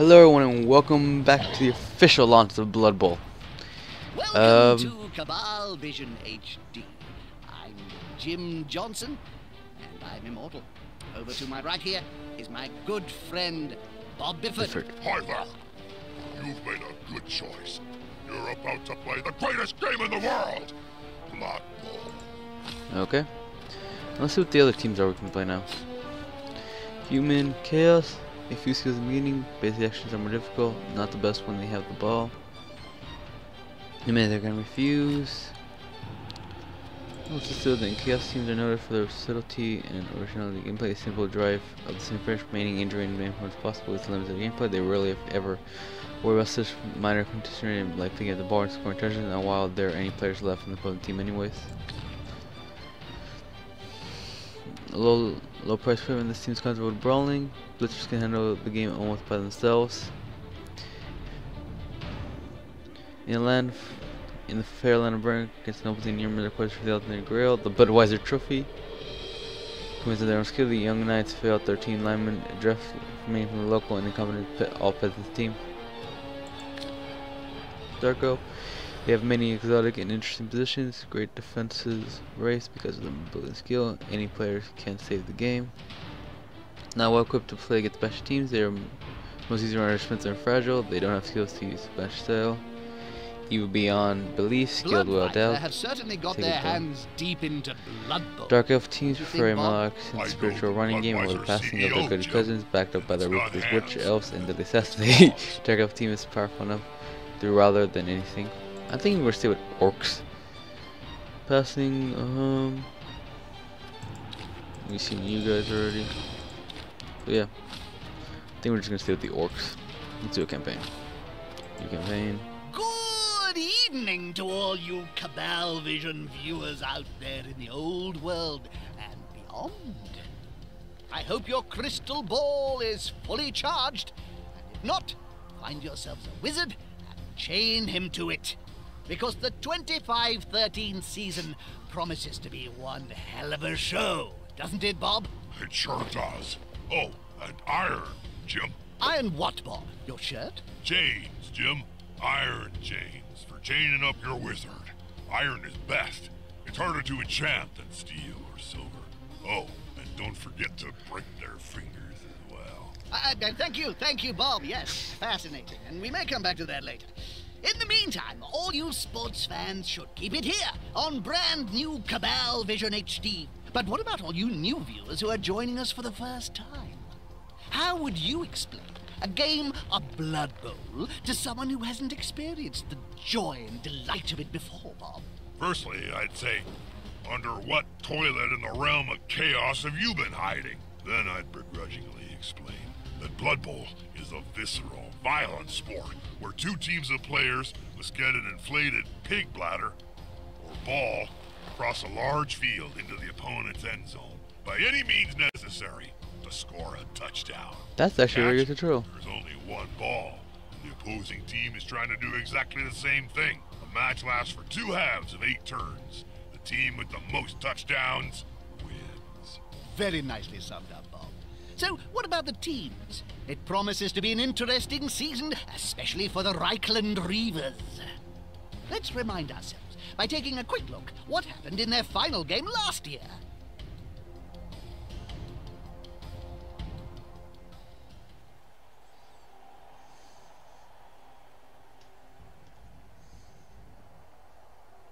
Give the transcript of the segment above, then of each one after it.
Hello everyone and welcome back to the official launch of Blood Bowl. Welcome to Cabal Vision HD. I'm Jim Johnson, and I'm immortal. Over to my right here is my good friend, Bob Bifford. Hi there. You've made a good choice. You're about to play the greatest game in the world, Blood Bowl. Okay. Let's see what the other teams are we can play now. Human, Chaos. A few skills in meeting, basic actions are more difficult, not the best when they have the ball. They're gonna refuse. What's the still thing? Chaos teams are noted for their subtlety and originality. Gameplay is simple drive of the same finish, remaining injury and main as possible is the limits of gameplay. They rarely ever worry about such minor competition like thinking of the ball and scoring touchdowns, and while there are any players left in the opposing team anyways. Low price equipment. This team's comfortable with brawling. Blitzers can handle the game almost by themselves. In the fair land of Burn against an opening near the request for the ultimate grail, the Budweiser Trophy. Wins of their own skill, the Young Knights fail 13 linemen, draft remaining from the local and incompetent all peasants team. Darko. They have many exotic and interesting positions, great defenses race because of their mobility skill. Any players can save the game. Not well equipped to play against special teams. They are most easy runners, defensive and fragile. They don't have skills to use bench style. Evil beyond belief, skilled without doubt. Have certainly got their hands deep into Blood Bowl. Dark Elf teams prefer a more and spiritual running game over the passing of their good cousins, backed up by their ruthless witch elves and the assassinate. Dark Elf team is powerful enough to rather than anything. I think we're still with orcs. Passing, we've seen you guys already. But yeah, I think we're just gonna stay with the orcs. Let's do a campaign. New campaign. Good evening to all you Cabal Vision viewers out there in the old world and beyond. I hope your crystal ball is fully charged, and if not, find yourselves a wizard and chain him to it. Because the 25-13 season promises to be one hell of a show, doesn't it, Bob? It sure does. Oh, and iron, Jim. Iron what, Bob? Your shirt? Chains, Jim. Iron chains for chaining up your wizard. Iron is best. It's harder to enchant than steel or silver. Oh, and don't forget to break their fingers as well. Thank you, Bob. Yes, fascinating. And we may come back to that later. In the meantime, all you sports fans should keep it here on brand new Cabal Vision HD. But what about all you new viewers who are joining us for the first time? How would you explain a game of Blood Bowl to someone who hasn't experienced the joy and delight of it before, Bob? Firstly, I'd say, under what toilet in the realm of chaos have you been hiding? Then I'd begrudgingly explain that Blood Bowl is a visceral, violent sport where two teams of players must get an inflated pig bladder or ball across a large field into the opponent's end zone by any means necessary to score a touchdown. That's actually very good control. There's only one ball. The opposing team is trying to do exactly the same thing. The match lasts for 2 halves of 8 turns. The team with the most touchdowns wins. Very nicely summed up, Bob. So, what about the teams? It promises to be an interesting season, especially for the Reichland Reavers. Let's remind ourselves by taking a quick look what happened in their final game last year.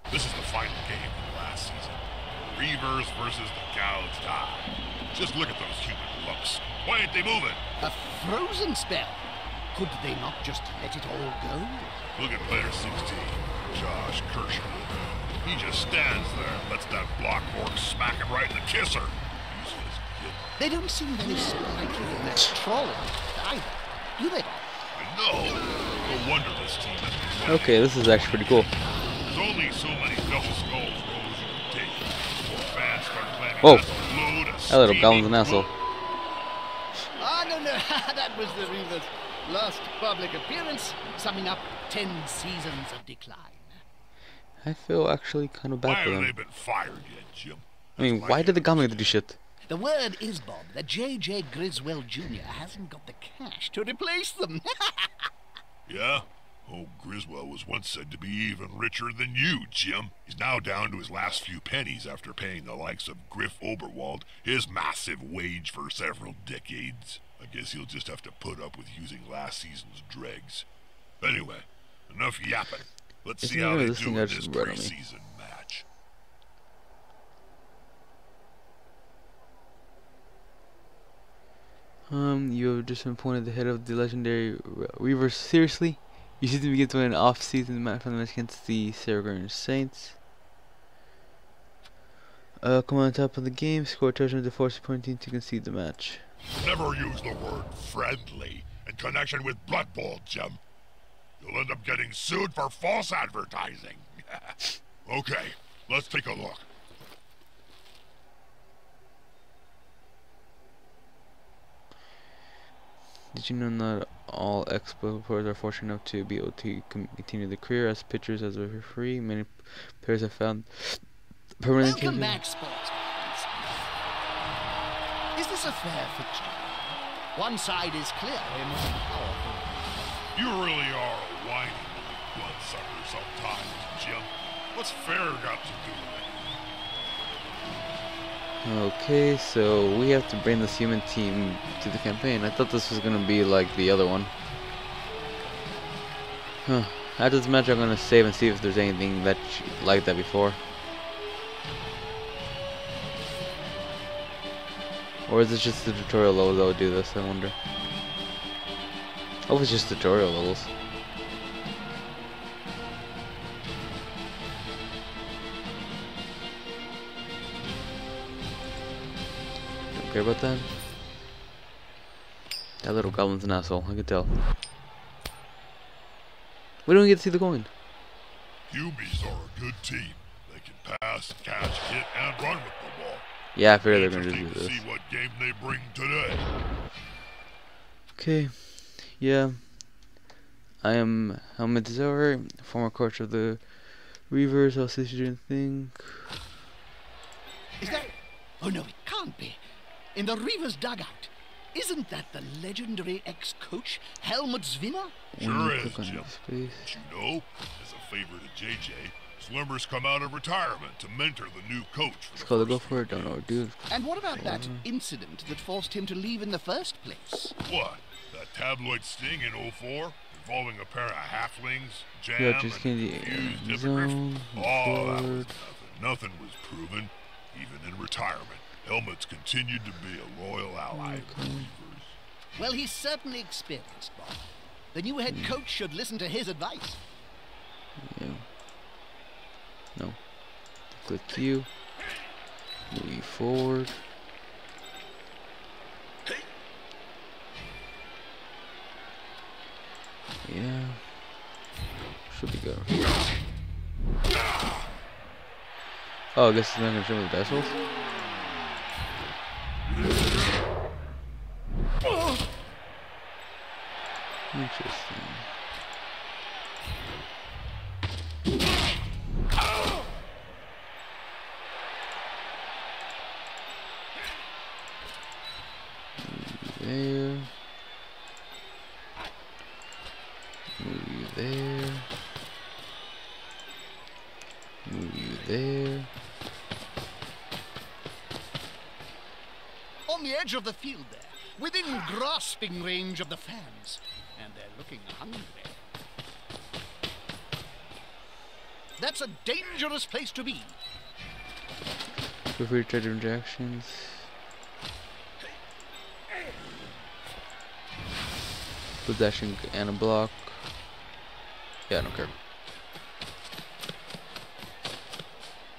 This is the final game of last season. Reavers versus the Gouged Eye. Just look at those human looks. Why ain't they moving? A frozen spell. Could they not just let it all go? Look at player 16, Josh Kershaw. He just stands there and lets that block orc smack him right in the kisser. Useless kid. They don't seem very sprightly in their trolling either, do they? I know. No wonder this team has been Okay, this is actually pretty cool. There's only so many double skulls rolls you can take before fans start claiming Whoa. that's a load of That little steamy goblin's an asshole. Ah, no, that was the Reavers' last public appearance, summing up 10 seasons of decline. I feel actually kind of bad Why for haven't they them. been fired yet, Jim? I mean, why did the goblin do shit? The word is, Bob, that J.J. Griswold Jr. hasn't got the cash to replace them. Yeah? Oh, Griswold was once said to be even richer than you, Jim. He's now down to his last few pennies after paying the likes of Griff Oberwald his massive wage for several decades. I guess he'll just have to put up with using last season's dregs. Anyway, enough yapping. Let's see how they do in this preseason match. You have just been appointed the head of the legendary Reavers. Seriously? You seem to begin to win an off-season match from the match against the Saragoran Saints. Come on top of the game, score a touchdown to force the opponent team to concede the match. Never use the word friendly in connection with Blood Bowl, Jim. You'll end up getting sued for false advertising. Okay, let's take a look. Did you know not all ex-players are fortunate enough to be able to continue their career as pitchers as a referee? Many players have found permanent. Welcome back, sports fans. Is this a fair fixture? One side is clearly more powerful. You really are a whiny bloodsucker sometimes, Jim. What's fair got to do with it? Okay, so we have to bring this human team to the campaign. I thought this was gonna be like the other one. Huh. After this match, I'm gonna save and see if there's anything that like that before. Or is it just the tutorial levels that would do this, I wonder? Oh, it's just tutorial levels. Don't care about that. That little goblin's an asshole, I can tell. We don't get to see the coin. Hubies are a good team. They can pass, catch, hit, and run with the ball. Yeah, I figured they're gonna do Interesting to this. see what game they bring today. Okay, yeah. I am Helmet Zauer, former coach of the Reavers. I'll see you think. Is that... Oh no, it can't be. In the Reavers dugout. Isn't that the legendary ex-coach, Helmut Zwinner? Sure is, Jim. But you know, as a favor to JJ, Slimmers come out of retirement to mentor the new coach. Let's call the go for it, don't know, dude. And what about that incident that forced him to leave in the first place? What? That tabloid sting in 04? Involving a pair of halflings, Jam, Yeah, and just candy confused in hippogriff? zone, Oh, that was forward. nothing. Nothing was proven, even in retirement. Helmut's continued to be a loyal ally of the Reavers. Well, he's certainly experienced, Bob. The new head coach should listen to his advice. Yeah. No. Click Q. Move you forward. Yeah. Should be good. Oh, I guess it's not gonna show me the dice rolls. Interesting. There. Move you there. Move you there. On the edge of the field there, within grasping range of the fans. And they're looking hungry. That's a dangerous place to be. Feel free to try different reactions. Put dashing and a block. Yeah, I don't care.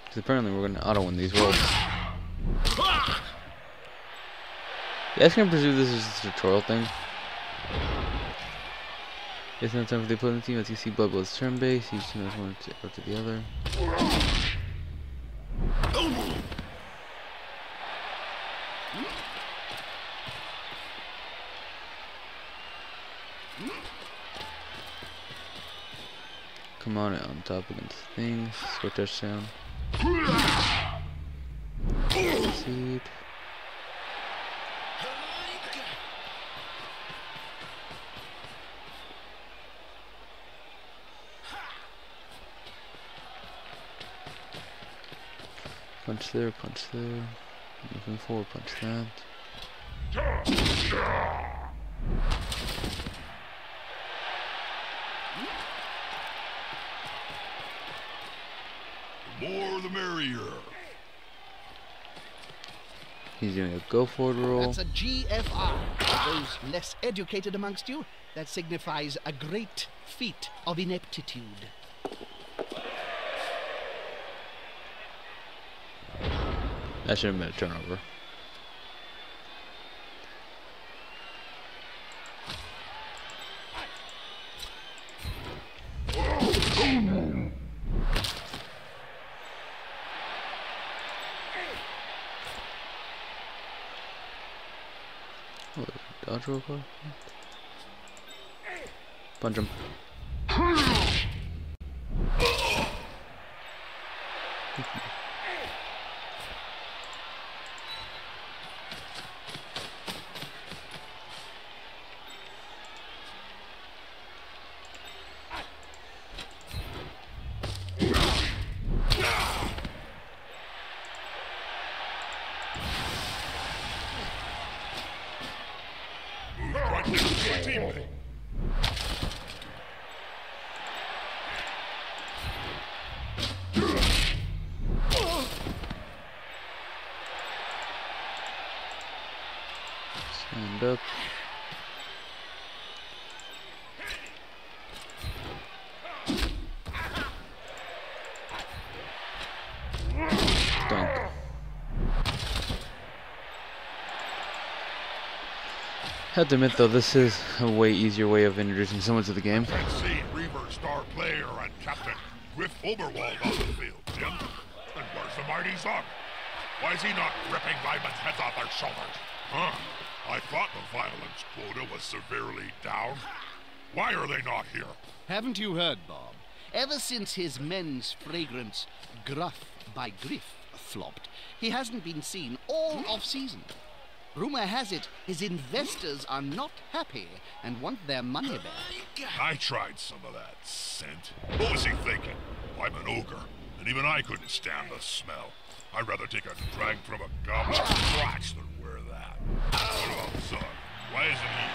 Because apparently we're going to auto win these rolls. Yeah, I was going to presume this is a tutorial thing. It's not time for the opponent team. As you see, Blood Bowl's turn base. Each team has one to the other. Come on top against things. Score touchdown. Seed. Punch there, punch there. Moving forward, punch that. The more the merrier. He's doing a go forward roll. That's a GFR. For those less educated amongst you, that signifies a great feat of ineptitude. That should have been a turnover. Oh, dodge real quick. Punch him. Move right next to your teammate. Stand up. Dunk. Have to admit though, this is a way easier way of introducing someone to the game. I've seen Reaver's star player and captain Griff Oberwald on the field, Jim. And where's the mighty Zug? Why is he not ripping Weidman's heads off their shoulders? Huh? I thought the violence quota was severely down. Why are they not here? Haven't you heard, Bob? Ever since his men's fragrance, Gruff by Griff, flopped, he hasn't been seen all off-season. Rumor has it his investors are not happy and want their money back. I tried some of that scent. What was he thinking? I'm an ogre, and even I couldn't stand the smell. I'd rather take a drag from a goblet of crotch than wear that. What about Zug? Why isn't he?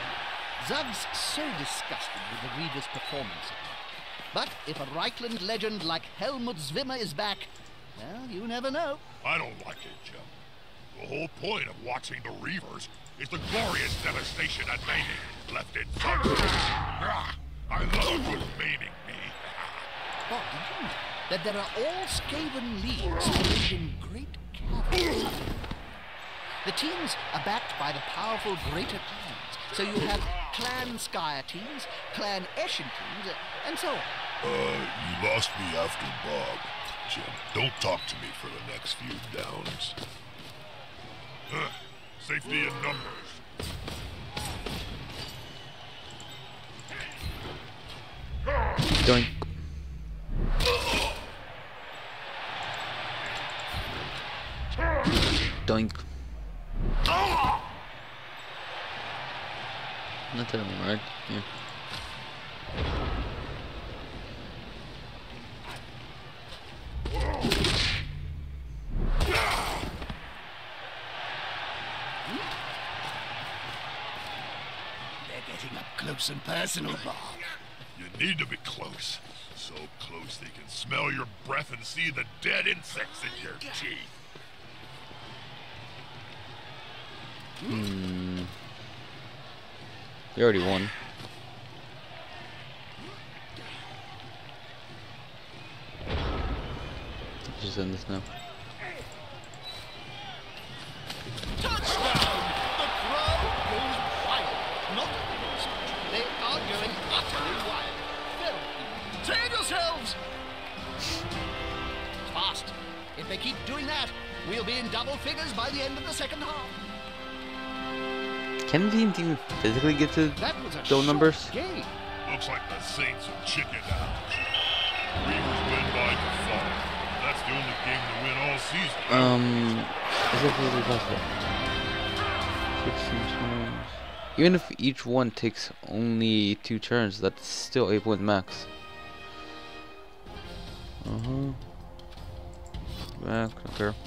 Zug's so disgusted with the Reaver's performance. But if a Reichland legend like Helmut Zwimmer is back, well, you never know. I don't like it, Jim. The whole point of watching the Reavers is the glorious devastation and maiming left in Zug. I love good maiming me. Bob, did you know that there are all Skaven leagues arrayed in great cavalry? The teams are backed by the powerful greater clans. So you have Clan Skyer teams, Clan Eshin teams, and so on. You lost me after Bob, Jim. Don't talk to me for the next few downs. Safety in numbers. Doink. Doink. Not terrible, right? Yeah. They're getting up close and personal, Bob. You need to be close. So close they can smell your breath and see the dead insects in your teeth. We already won. Let's just end this now. Touchdown! The crowd goes wild. Not such. They are going utterly wild. Well, save yourselves! Fast. If they keep doing that, we'll be in double figures by the end of the second half. Can the team physically get to That was a those short numbers? game. Looks like the Saints have chickened out. Reavers win by default. That's the only game to win all season. Is that physically possible? 16 turns. Even if each one takes only 2 turns, that's still 8 wins max. Back, okay.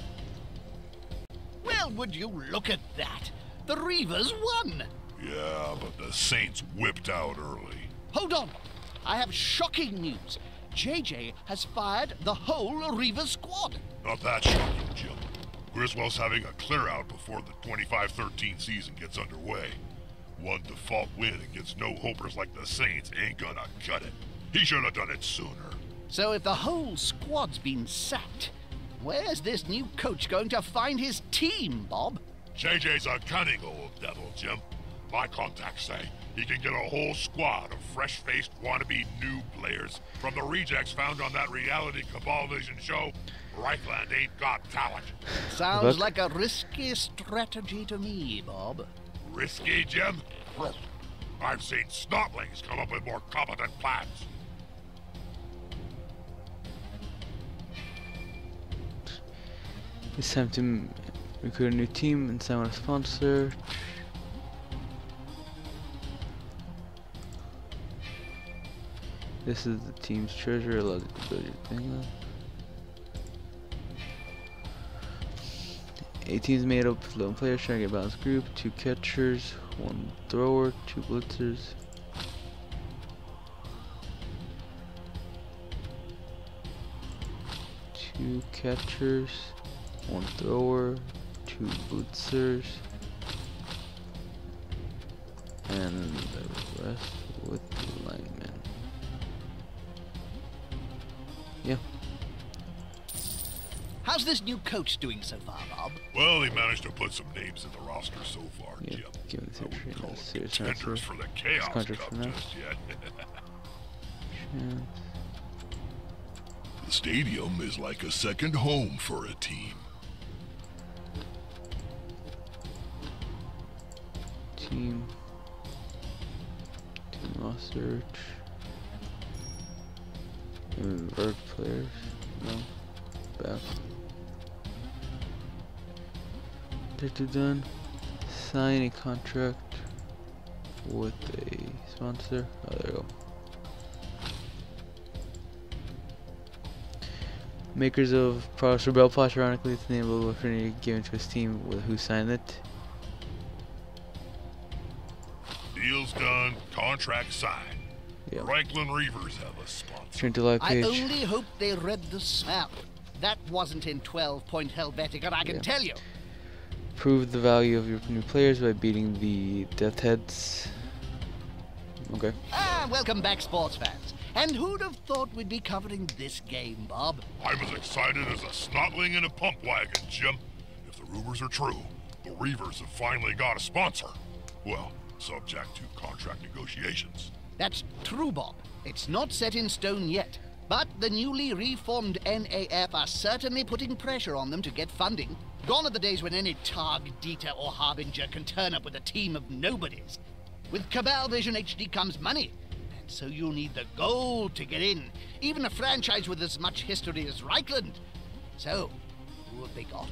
would you look at that? The Reavers won! Yeah, but the Saints whipped out early. Hold on! I have shocking news. JJ has fired the whole Reavers squad. Not that shocking, Jim. Griswold's having a clear-out before the 25-13 season gets underway. One default win against no-hopers like the Saints ain't gonna cut it. He should have done it sooner. So if the whole squad's been sacked, where's this new coach going to find his team, Bob? JJ's a cunning old devil, Jim. My contacts say he can get a whole squad of fresh-faced wannabe new players from the rejects found on that reality Cabal Vision show. Reichland ain't got talent. Sounds like a risky strategy to me, Bob. Risky, Jim? I've seen snotlings come up with more competent plans. It's time to recruit a new team and sign a sponsor. This is the team's treasurer, allows you to build your thing up. A team's made up of 11 players trying to get a balanced group, 2 catchers, 1 thrower, 2 blitzers. Two catchers, 1 thrower, 2 blitzers, and the rest with the linemen. Yeah. How's this new coach doing so far, Bob? Well, he managed to put some names in the roster so far, Yeah, Jim. given the I wouldn't situation, call a them serious contenders transfer. for the Chaos Contract Cup for now. just yet. Chance. The stadium is like a second home for a team. Team roster. Invert players. No. Back. Objective done. Sign a contract with a sponsor. Oh, there we go. Makers of products Rebel Plus, ironically, it's the name of a affinity given to his team with who signed it. Deal's done, contract signed. Yeah. Franklin Reavers have a sponsor. Turn to live I page. only hope they read the smell. That wasn't in 12-point Helvetica, I can Yeah. tell you. Prove the value of your new players by beating the Death Heads. Okay. Welcome back, sports fans. And who'd have thought we'd be covering this game, Bob? I'm as excited as a snotling in a pump wagon, Jim. If the rumors are true, the Reavers have finally got a sponsor. Well, subject to contract negotiations. That's true, Bob. It's not set in stone yet. But the newly reformed NAF are certainly putting pressure on them to get funding. Gone are the days when any Targ, Dieter, or Harbinger can turn up with a team of nobodies. With Cabal Vision HD comes money. And so you'll need the gold to get in. Even a franchise with as much history as Reichland. So, who have they got?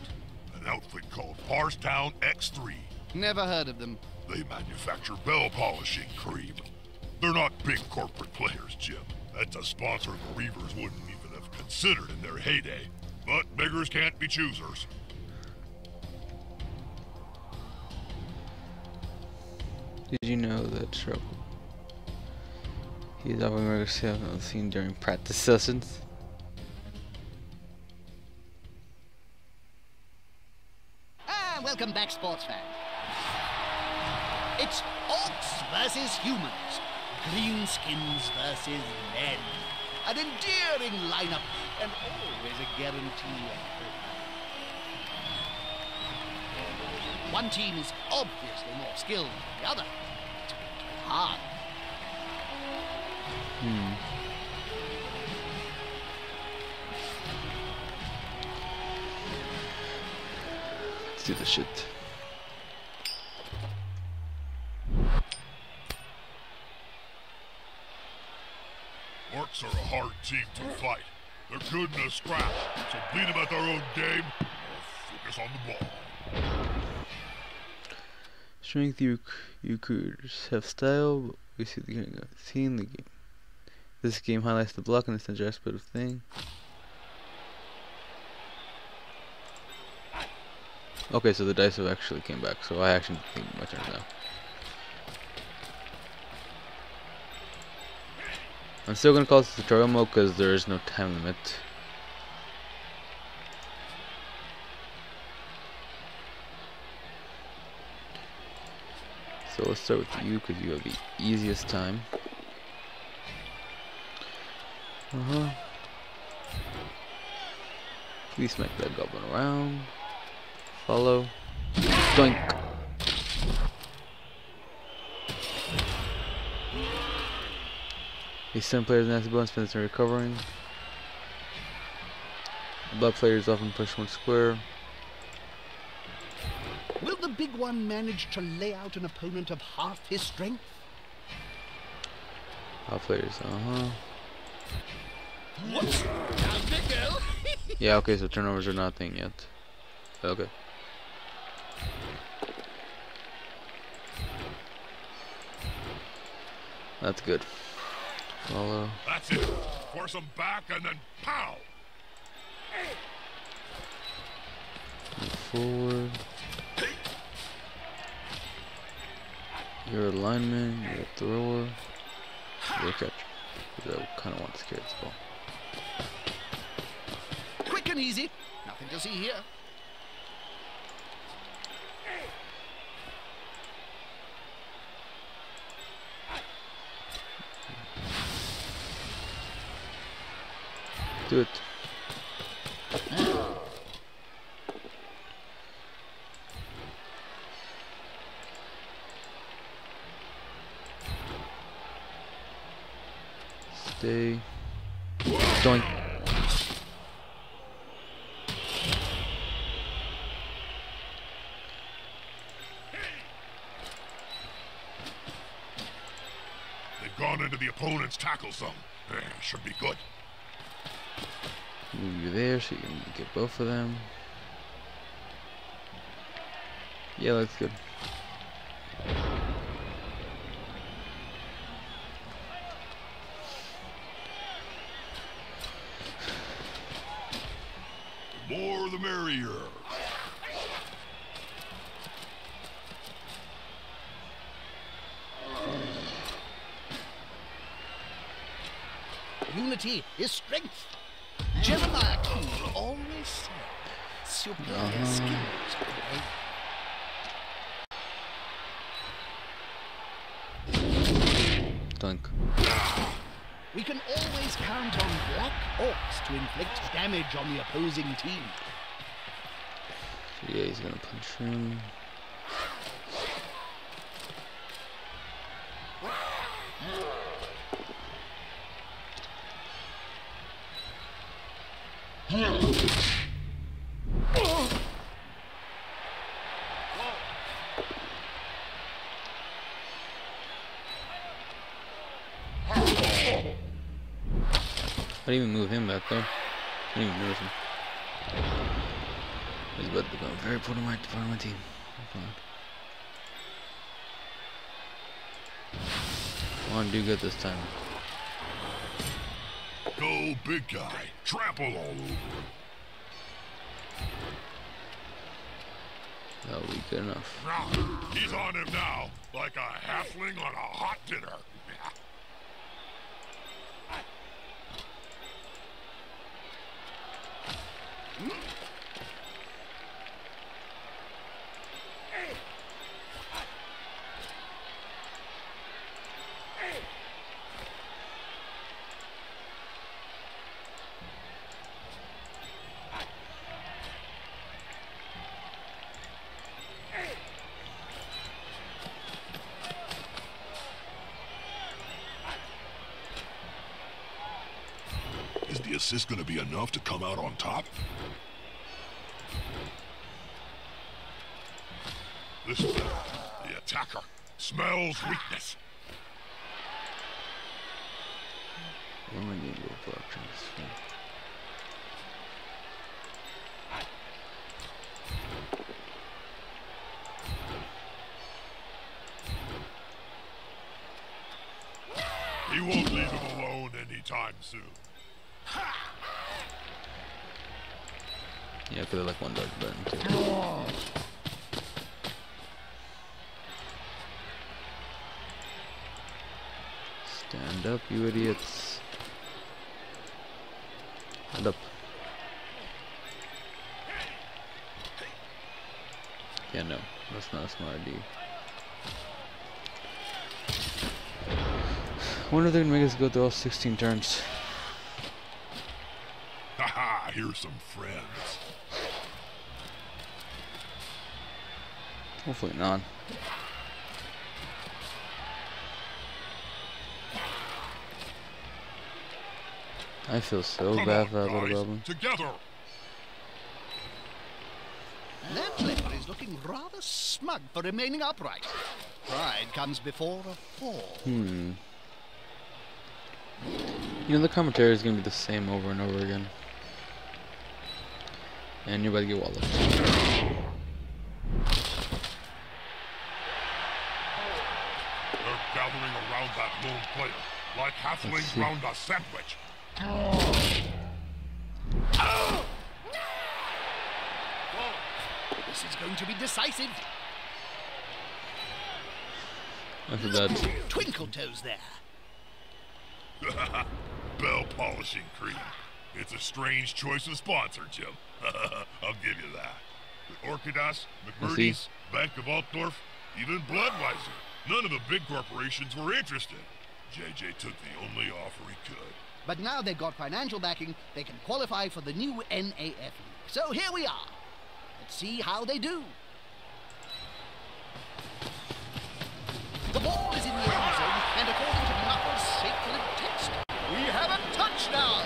An outfit called Parstown X3. Never heard of them. They manufacture bell polishing cream. They're not big corporate players, Jim. That's a sponsor the Reavers wouldn't even have considered in their heyday. But beggars can't be choosers. Did you know that Shrub? He's offering regular sales on the scene during practice sessions. Welcome back, sports fans. It's orcs versus humans. Greenskins versus men. An endearing lineup, and always a guarantee of hope. One team is obviously more skilled than the other. It's hard. Let's do the shit. Orcs are a hard team to fight. They're good in a scrap, so beat them at their own game or focus on the ball. Strength recruiters have style, but we see the team the game. This game highlights the block and the center aspect of thing. Okay, so the dice have actually came back, so I actually think my turn now. I'm still gonna call this tutorial mode because there is no time limit. So let's start with you because you have the easiest time. Please smack that goblin around. Follow. Doink. These 7 players in nasty bone spend turn recovering. Blood players often push 1 square. Will the big one manage to lay out an opponent of half his strength? Blood players, Whoops! Down they go! Yeah, okay, so turnovers are not a thing yet. Okay. That's good. Follow. That's it. Force them back and then pow! Move forward. You're a lineman, you're a thrower, you're a catcher. Because I kind of want to scare this ball. Quick and easy. Nothing to see here. Do it. Stay. Doink. They've gone into the opponent's tackle zone. Should be good. Move you there so you can get both of them. Yeah, that's good. The more the merrier. Unity is strength. Jeremiah Keel always said, superior skills are the way. Dunk. We can always count on black orcs to inflict damage on the opposing team. So yeah, he's gonna punch him. I didn't even move him back though. I didn't even notice him. He's about to become very important part of my team. Come on, do good this time. Go, big guy. Trample all over him. That'll be good enough. He's on him now, like a halfling on a hot dinner. Is the assist going to be enough to come out on top? This is the attacker. Smells weakness. What am I need to go for options? He won't leave him alone anytime soon. Yeah, because I like one dodge button too. Stand up, you idiots. Stand up. Yeah, no, that's not a smart idea. I wonder if they're gonna make us go through all 16 turns. Haha, here's some friends. Hopefully not. I feel so Come bad on, for that little guys, goblin. together. That player is looking rather smug for remaining upright. Pride comes before a fall. You know, the commentary is gonna be the same over and over again. And you're about to get walloped. They're gathering around that lone player, like halflings round a sandwich. This is going to be decisive. After that, Twinkle toes there. Bell polishing cream. It's a strange choice of sponsor, Jim. I'll give you that. With Orchidas, McMurdy's, Bank of Altdorf, even Bloodweiser. None of the big corporations were interested. JJ took the only offer he could. But now they've got financial backing, they can qualify for the new NAF League. So here we are. Let's see how they do. The ball is in the end zone, and according to Knuckles' sacred text, we have a touchdown!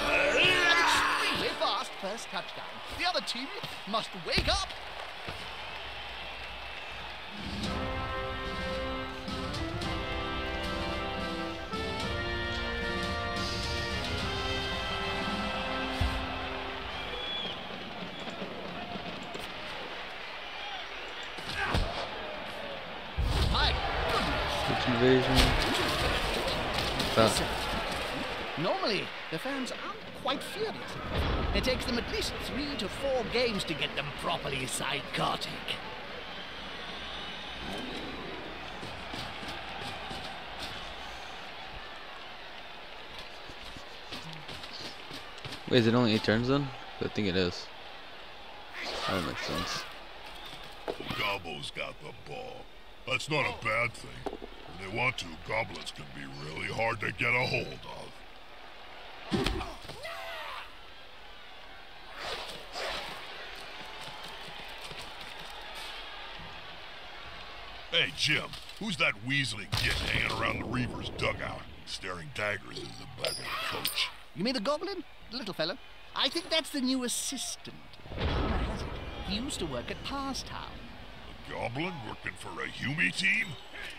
An extremely fast first touchdown. The other team must wake up! invasion. Normally, the fans aren't quite furious. It takes them at least 3 to 4 games to get them properly psychotic. Wait, is it only 8 turns then? I think it is. That would make sense. Gobbo's got the ball. That's not a bad thing. When they want to, goblins can be really hard to get a hold of. Hey, Jim, who's that Weasley kid hanging around the Reaver's dugout, staring daggers into the back of the coach? You mean the goblin? The little fellow? I think that's the new assistant. Rumor has it, he used to work at Passtown. A goblin working for a Hume team?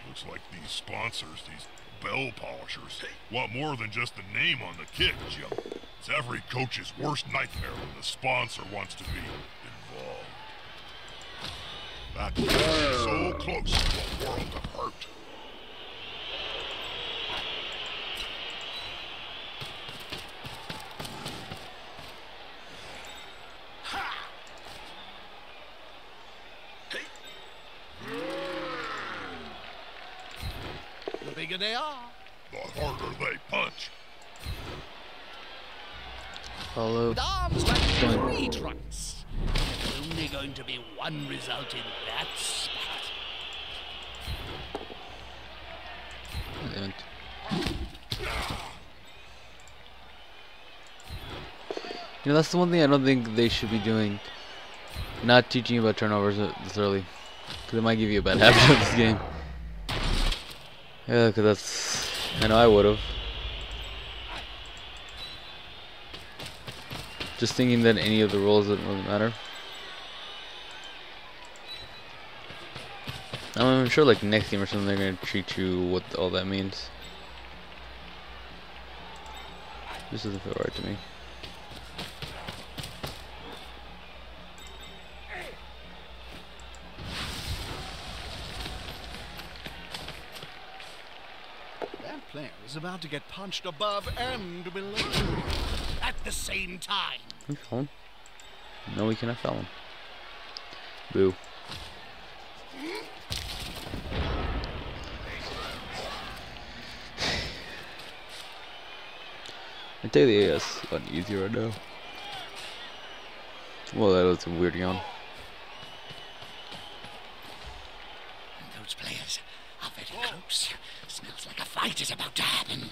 Looks like these sponsors, these bell polishers, want more than just the name on the kit, Jim. It's every coach's worst nightmare when the sponsor wants to be involved. That kid is so close to a world of hurt. The bigger they are, The harder they punch. Follow. with arms like 3 trunks. There's only going to be one result in that spat. And you know, that's the one thing I don't think they should be doing. Not teaching you about turnovers this early. Because it might give you a bad habit of this game. Yeah, because that's... I know I would have. Just thinking that any of the rules doesn't really matter. I'm sure like next game or something they're going to treat you what all that means. This doesn't feel right to me. That player is about to get punched above and below at the same time. Can we foul him? No, we cannot foul him. Boo. I take the AS on easy right now. Well, that was a weird yawn. Those players are very close. Smells like a fight is about to happen.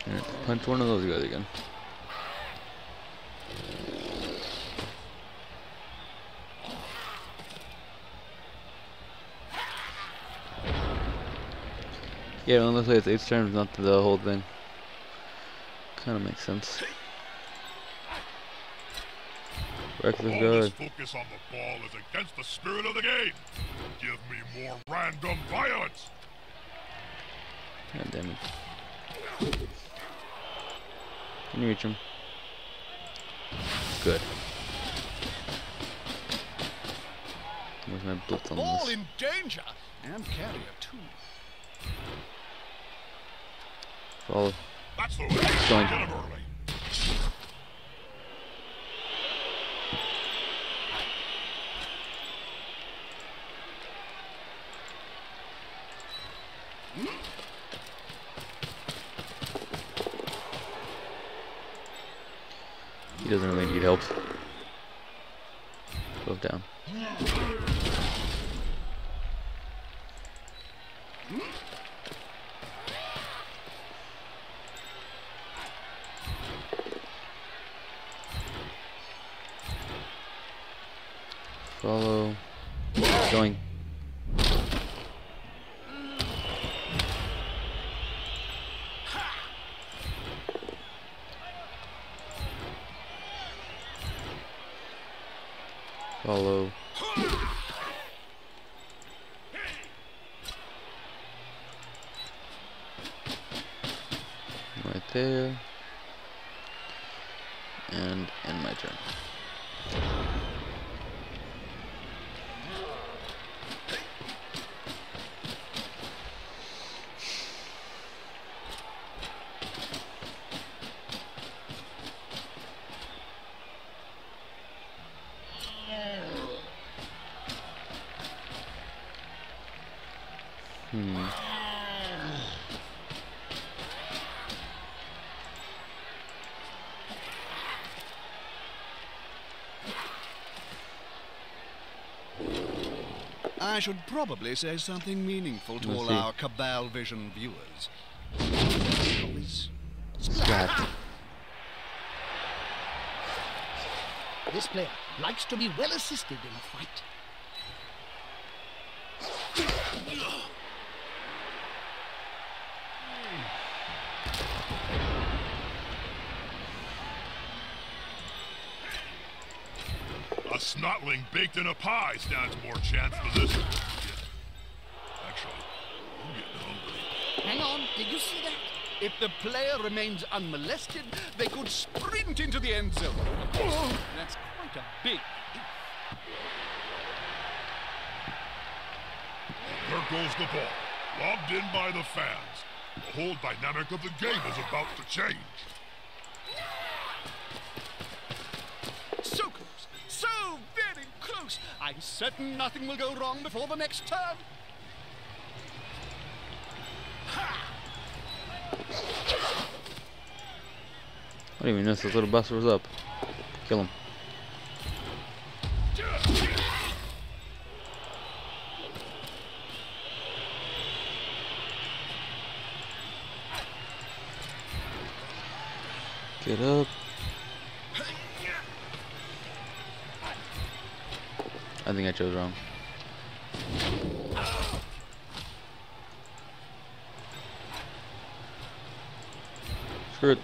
Alright, punch one of those guys again. Yeah, unless it's 8 turns, not the whole thing. Kinda makes sense. Reckless All guard. this focus on the ball is against the spirit of the game. Give me more random violence. God damn it. Can you reach him? Good. Where's my blitz on Ball this? in danger, and carrier too. Follow. That's the way. Going. Get him early. He doesn't really need help. Go down. Follow. Going. Follow. Right there. And end my turn. I should probably say something meaningful to Let's all see. our Cabal Vision viewers. Always Splat. This player likes to be well assisted in a fight. A snotling baked in a pie stands more chance for this. Actually, I'm getting hungry. Hang on, did you see that? If the player remains unmolested, they could sprint into the end zone. Oh, that's quite a big if. There goes the ball, lobbed in by the fans. The whole dynamic of the game is about to change. So close, so very close. I'm certain nothing will go wrong before the next turn. I don't even know if this little buster was up. Kill him. Get up. I think I chose wrong. Screw it.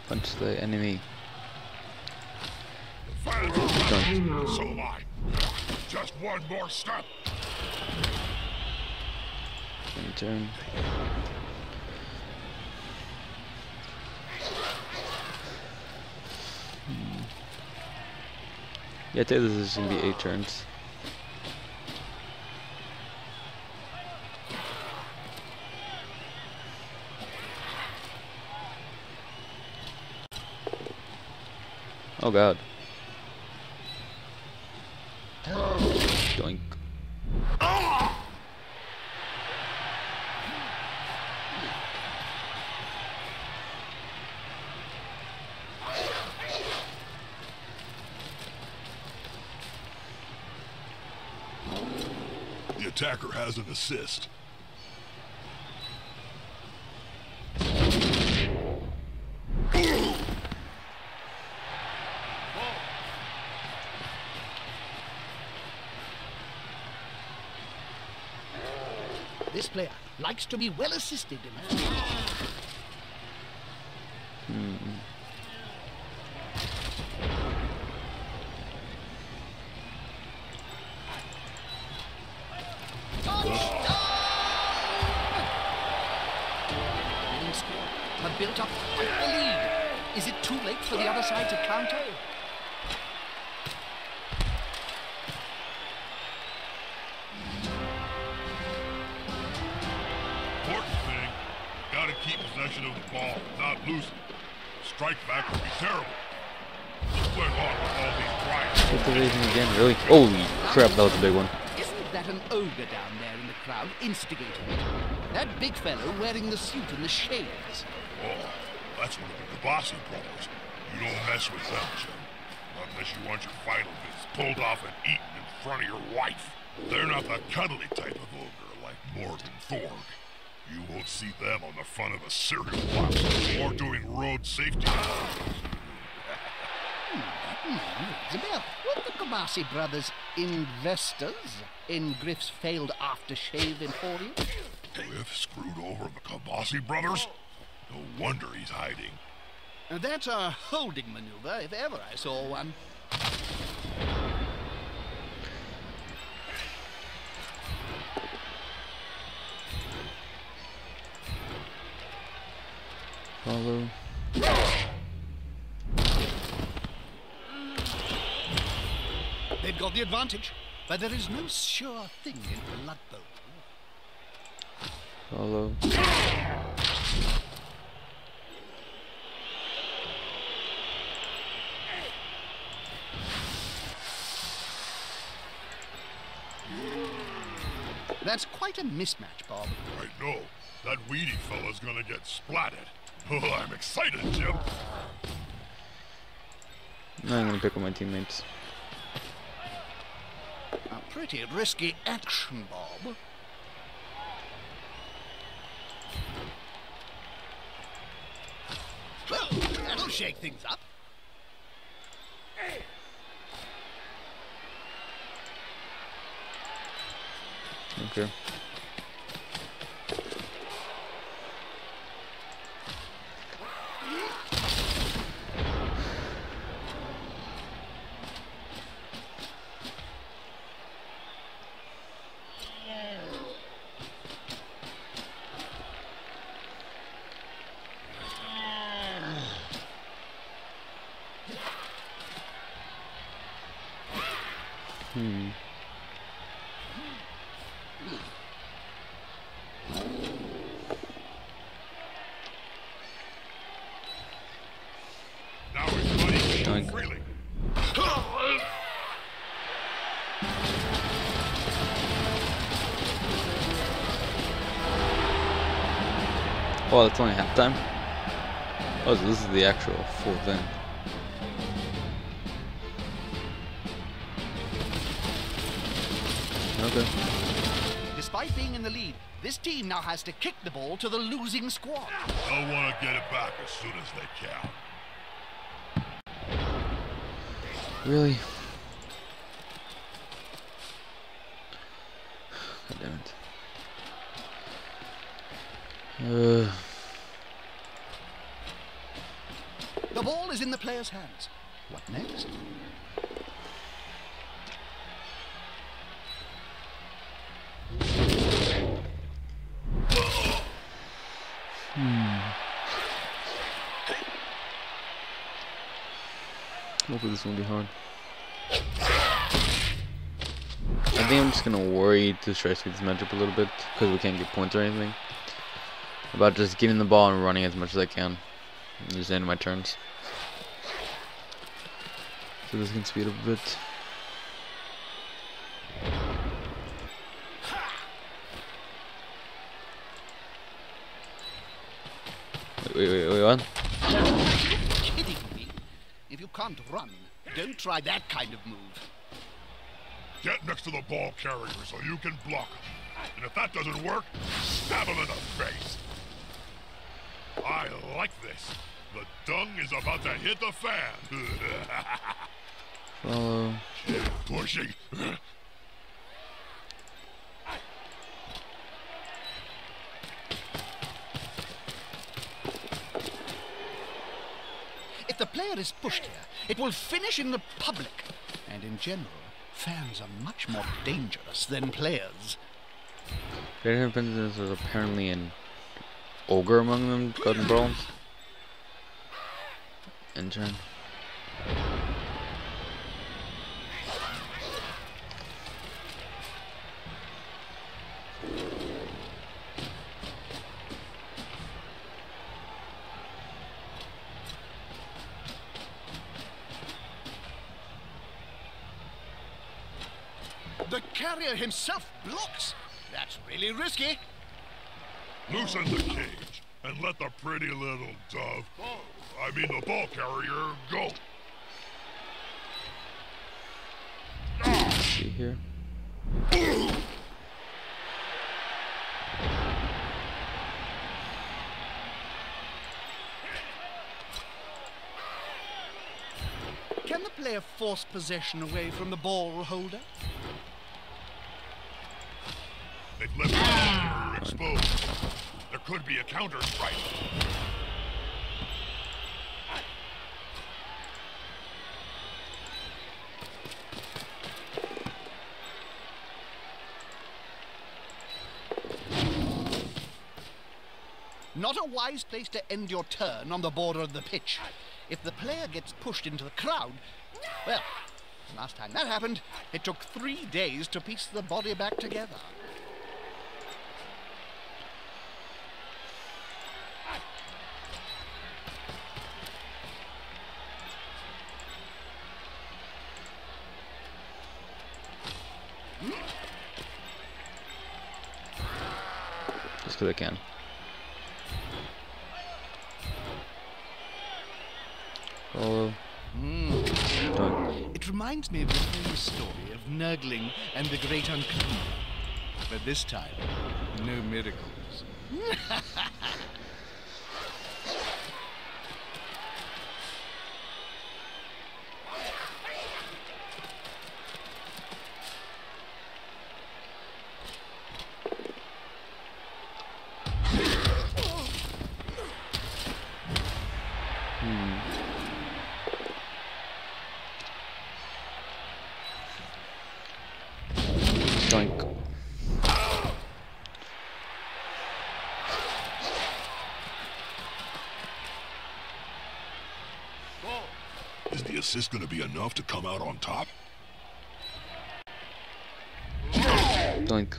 Punch the enemy. Fans are ready. So am I. Just one more step. End turn. Yeah, I think this is gonna be 8 turns. Oh god. Doink. The attacker has an assist. This player likes to be well assisted in a have built up quite the lead. Is it too late for the other side to counter? Important thing, gotta keep possession of the ball, not lose it. Strike back would be terrible. What's going on with all these riots? Hit the vision again, really? Holy crap, that was a big one. Isn't that an ogre down there in the crowd instigating it? That big fellow wearing the suit and the shades. Oh, that's one of the Kabasi brothers. You don't mess with them, Jim. Unless you want your vital bits pulled off and eaten in front of your wife. They're not the cuddly type of ogre like Morgan Thorne. You won't see them on the front of a cereal box or doing road safety. Isabel, were the Kabasi brothers investors in Griff's failed aftershave emporium? Griff screwed over the Kabasi brothers? No wonder he's hiding. That's a holding maneuver, if ever I saw one. Follow. They've got the advantage, but there is no sure thing in Blood Bowl. Follow. That's quite a mismatch, Bob. I know. That weedy fella's gonna get splatted. Oh, I'm excited, Jim. I'm gonna pick up my teammates. A pretty risky action, Bob. Well, that'll shake things up. Okay. Now everybody go freely. Oh, that's only halftime? Oh, so this is the actual full thing. Okay. Despite being in the lead, this team now has to kick the ball to the losing squad. They'll want to get it back as soon as they can. Really? God damn it. The ball is in the player's hands. What next? Hopefully this won't be hard. I think I'm just gonna worry to try to speed this matchup a little bit because we can't get points or anything. About just getting the ball and running as much as I can. And just end my turns. So this can speed up a bit. Wait, what? Are you kidding me? If you can't run, don't try that kind of move. Get next to the ball carrier so you can block him. And if that doesn't work, stab him in the face. I like this. The dung is about to hit the fan. Follow. Pushing. If the player is pushed here, it will finish in the public. And in general, fans are much more dangerous than players. There was apparently an ogre among them, gotten brawls. Intern. The carrier himself blocks. That's really risky. Loosen the cage and let the pretty little dove, I mean the ball carrier, go. See here. Can the player force possession away from the ball holder? They've left the carrier exposed. There could be a counter strike. Not a wise place to end your turn on the border of the pitch. If the player gets pushed into the crowd, well, last time that happened, it took 3 days to piece the body back together. Just because I can. Follow. Done. It reminds me of the famous story of Nurgling and the Great Unclean. But this time, no miracles. Doink. Is the assist going to be enough to come out on top? Doink.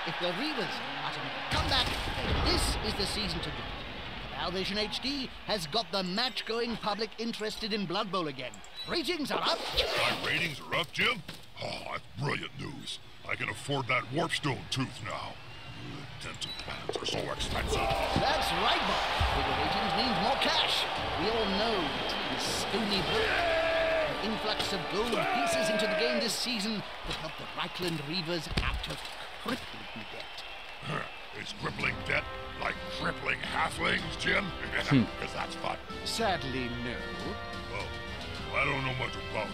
If the Reavers are to make a comeback, then this is the season to do it. Salvation HD has got the match-going public interested in Blood Bowl again. Ratings are up. My ratings are up, Jim? Oh, that's brilliant news. I can afford that warpstone tooth now. Dental plans are so expensive. That's right, Bob. Bigger ratings means more cash. We all know Team Stony Brook. An influx of gold pieces into the game this season will help the Reichland Reavers out of crippling debt. Is crippling debt like crippling halflings, Jim? Because that's fun. Sadly, no. Well, I don't know much about it.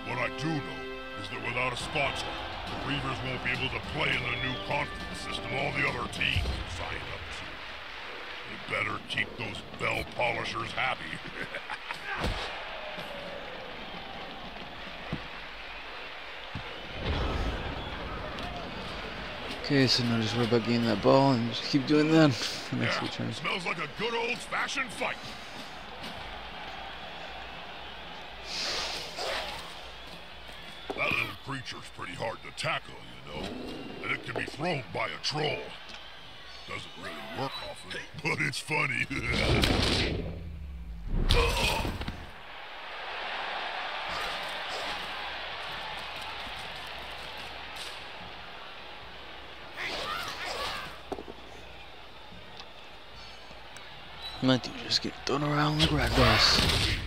What I do know is that without a sponsor, the Reavers won't be able to play in the new conference system all the other teams are signing up to. They better keep those bell polishers happy. Okay, so now just worry about getting that ball and just keep doing that for the next few turns. Smells like a good old-fashioned fight. That little creature's pretty hard to tackle, you know, and it can be thrown by a troll. Doesn't really work often, but it's funny. My dude just get thrown around like ragdolls.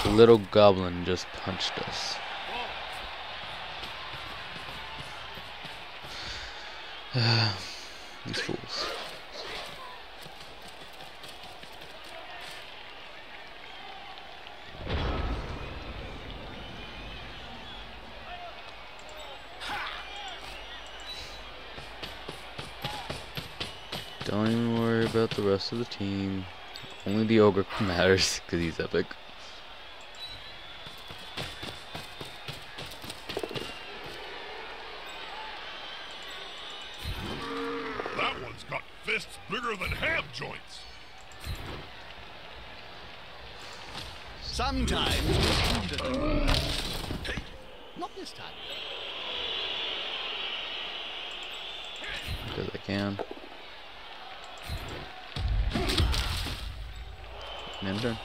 The little goblin just punched us. These fools. Don't even worry about the rest of the team. Only the ogre matters because he's epic. That one's got fists bigger than ham joints. Sometimes, not this time. Because I can. Enter.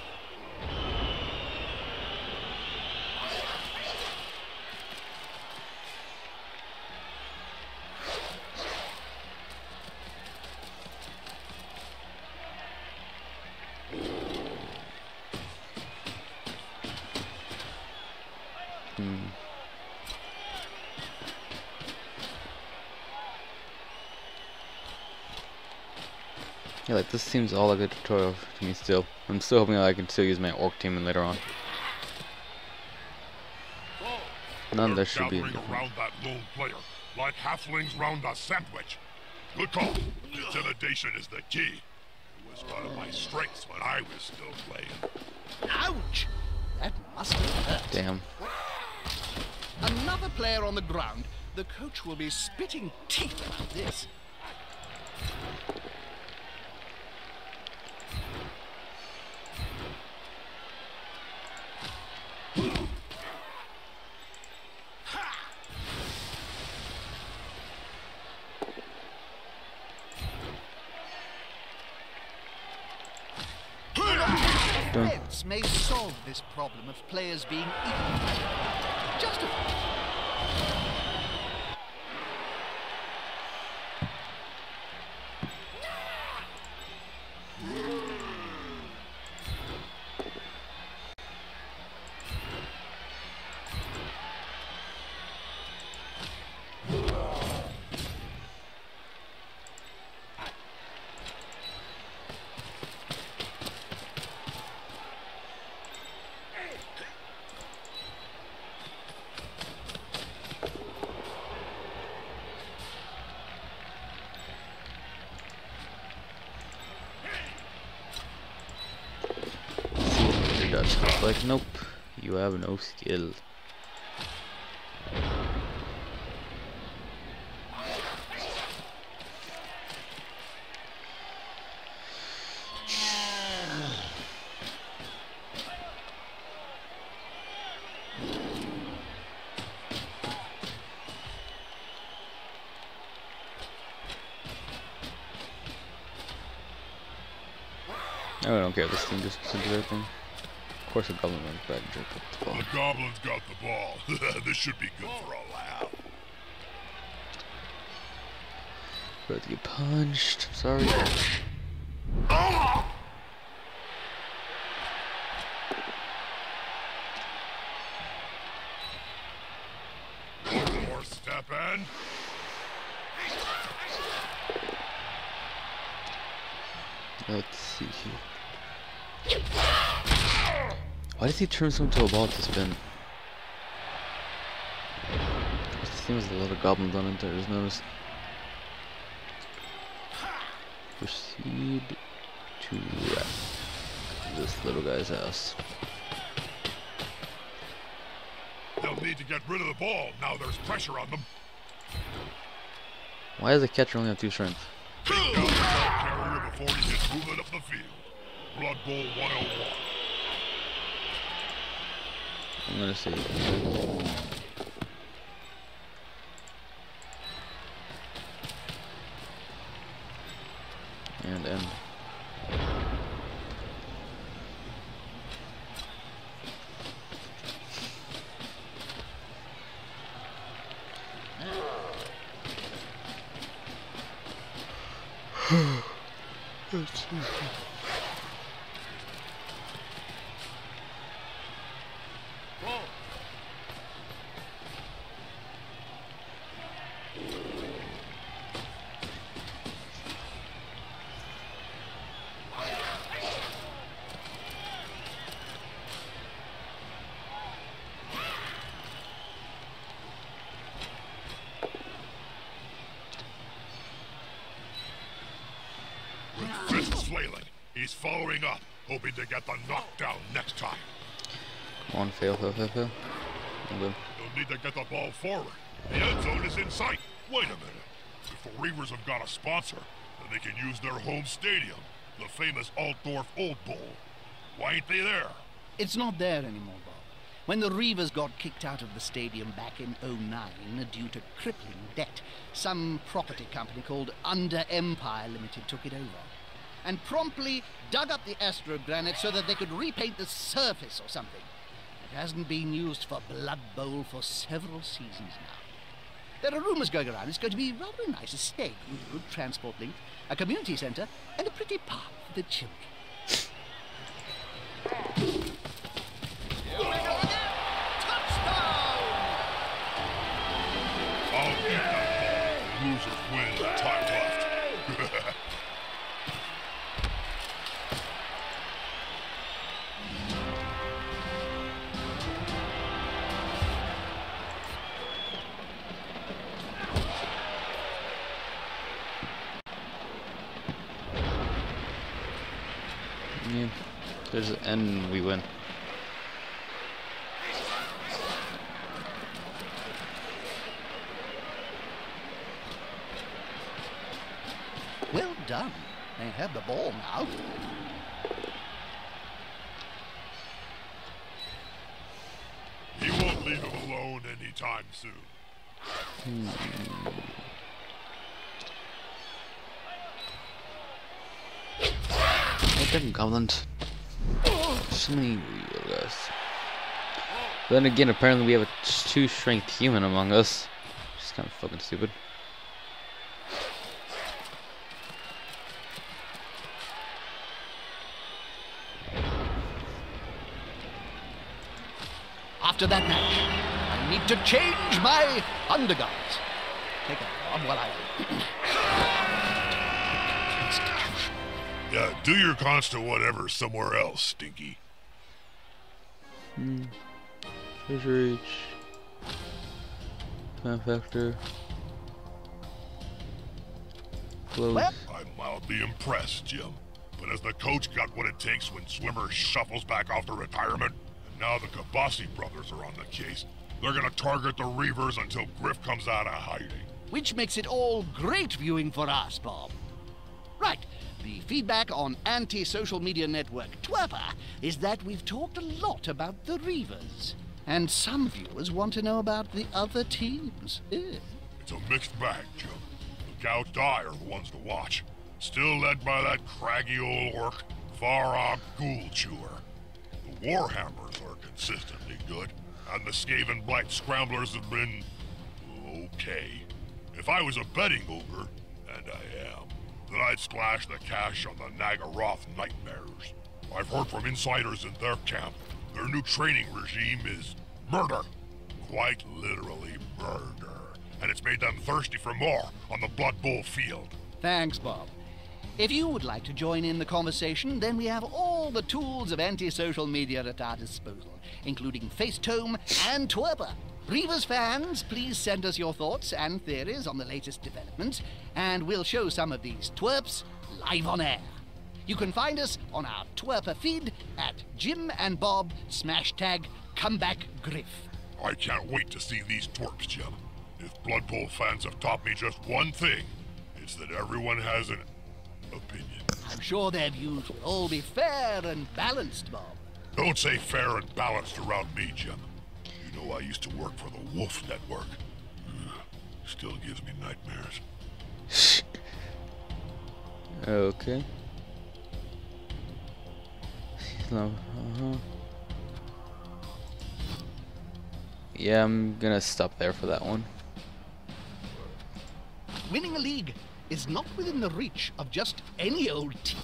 Yeah, like this seems all like a tutorial to me still. I'm still hoping that I can still use my orc team later on. None there should be. Around that lone player, like halflings round a sandwich. Good call. Intimidation is the key. It was one of my strengths when I was still playing. Ouch! That must have hurt. Damn. Another player on the ground. The coach will be spitting teeth about this. Defense may solve this problem of players being equal. Justified. Like, nope, you have no skill. I don't care if this team just does everything. Of course, a goblin runs back and jerk up the ball. The goblin's got the ball. This should be good for a laugh. About to get punched. Sorry. One more step in. Let's see here. Why does he turn so into a ball to spin? It seems a lot of goblins on it there, I just noticed. Proceed to wreck this little guy's house. They'll need to get rid of the ball now there's pressure on them. Why does the catcher only have 2 strength? Take down the ball carrier before he gets moving up the field. Blood Bowl 101. I'm gonna see. And end. Fists flailing. He's following up, hoping to get the knockdown next time. Come on, fail. Okay. They'll need to get the ball forward. The end zone is in sight. Wait a minute. If the Reavers have got a sponsor, then they can use their home stadium, the famous Altdorf Old Bowl. Why ain't they there? It's not there anymore, Bob. When the Reavers got kicked out of the stadium back in '09 due to crippling debt, some property company called Under Empire Limited took it over and promptly dug up the Astrogranite so that they could repaint the surface or something. It hasn't been used for Blood Bowl for several seasons now. There are rumors going around it's going to be rather a nice estate with a good transport link, a community centre, and a pretty park for the children. I'll get that ball. Losers win with time left. Yeah. And we win. Well done. They have the ball now. He won't leave him alone anytime soon. Oh, damn goblins. So many real guys. Then again, apparently we have a 2-strength human among us. Which is kind of fucking stupid. After that match, I need to change my undergarments. Take a Bob while I... Yeah, do your constant whatever somewhere else, Stinky. Treasure Reach. Command Factor. Close. Well, I'm mildly impressed, Jim. But has the coach got what it takes when Swimmer shuffles back off to retirement? And now the Kabasi brothers are on the case. They're gonna target the Reavers until Griff comes out of hiding. which makes it all great viewing for us, Bob. Right. The feedback on anti-social media network Twerper is that we've talked a lot about the Reavers. And some viewers want to know about the other teams. It's a mixed bag, Jim. The Gout Die are the ones to watch. Still led by that craggy old orc, Farog Ghoul Chewer. The Warhammers are consistently good, and the Skaven Blight Scramblers have been... okay. If I was a betting ogre, and I am, then I'd splash the cash on the Nagaroth Nightmares. I've heard from insiders in their camp. Their new training regime is murder. Quite literally murder. And it's made them thirsty for more on the Blood Bowl field. Thanks, Bob. If you would like to join in the conversation, then we have all the tools of anti-social media at our disposal, including Facetome and Twerper. Reavers fans, please send us your thoughts and theories on the latest developments, and we'll show some of these twerps live on air. You can find us on our Twerper feed at Jim and Bob #ComebackGriff. I can't wait to see these twerps, Jim. If Blood Bowl fans have taught me just one thing, it's that everyone has an opinion. I'm sure their views will all be fair and balanced, Bob. Don't say fair and balanced around me, Jim. You know I used to work for the Wolf Network. Still gives me nightmares. Okay. Yeah, I'm gonna stop there for that one. Winning a league is not within the reach of just any old team.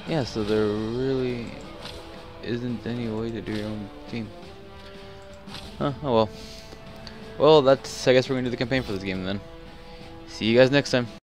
Yeah, so there really isn't any way to do your own team. Huh, oh well. Well, I guess we're gonna do the campaign for this game then. See you guys next time.